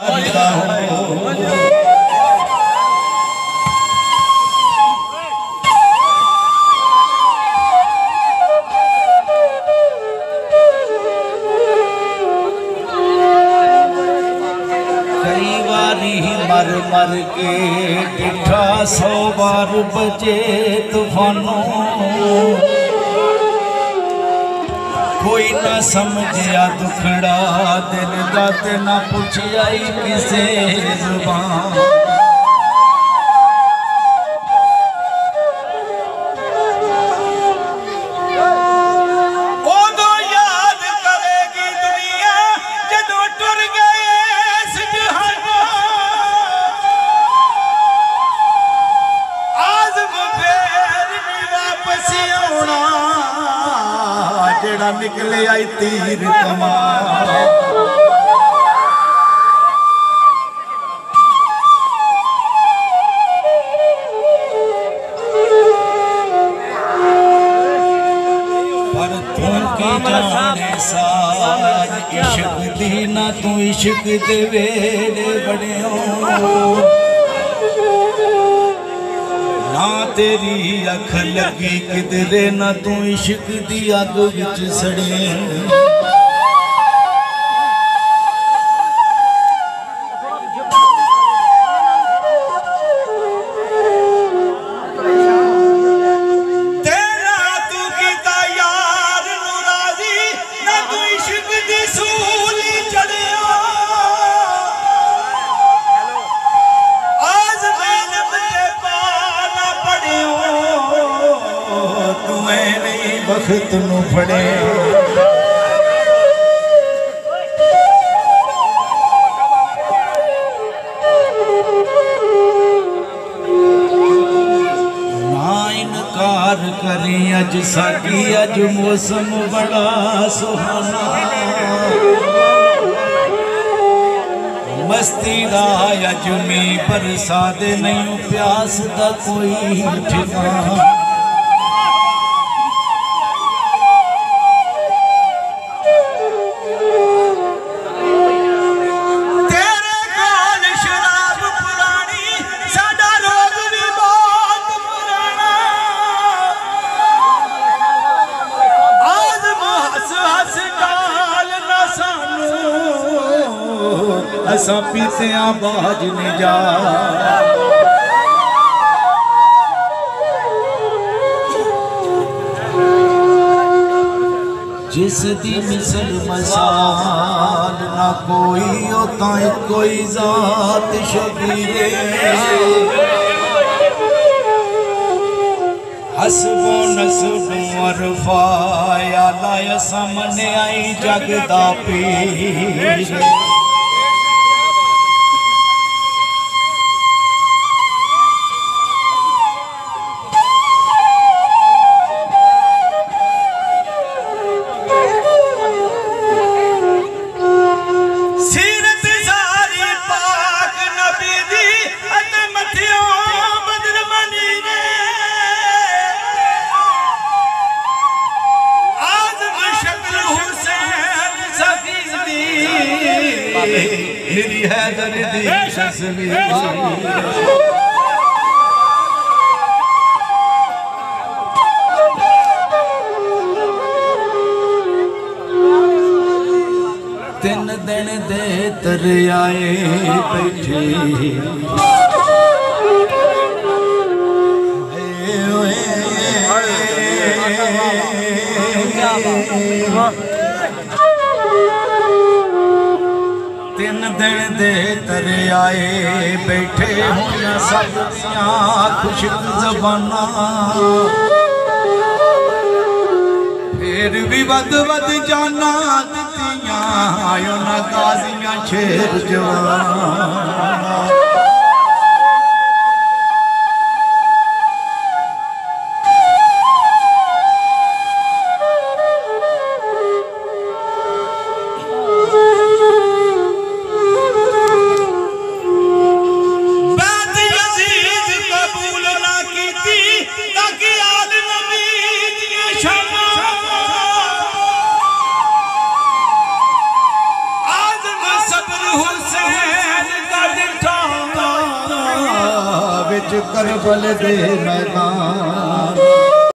मर मर के डिठा 100 बार बजे तूफानों कोई ना समझया दुखड़ा दिल दा ते ना पूछया किसे जुबान निकले आई तीर कमाल पर तू की जाने सार इश्क दी ना तू इश्क दे वेड़े बड़े ना तेरी अख लगी किधरे ना तू इश्क दी अग विच सड़े तेरा तू कीता यार नू राजी ना तू इश्क दी सूली चढ़े वक्त नू फड़े ना इनकार करी अज साकी अज मौसम बड़ा सुहाना मस्ती दा अज मी बरसा दे नहीं प्यास दा कोई ठिकाना असा पीते बाज नहीं जा जिस दी मिसल मसाल ना कोई होता कोई जात शबीरे हसबो नसबो अरफाया लाया सामने आई जगदा पीर मेरी हैदर दी तस्वीर तीन दिन दे तर आए बैठे तीन दिन दे तर आए बैठे हुन सब खुशक ज़बाना फिर भी वद वद जाना दित्तियां आयो ना गाजियां शेर जवान हुसैन करबल दे मैदान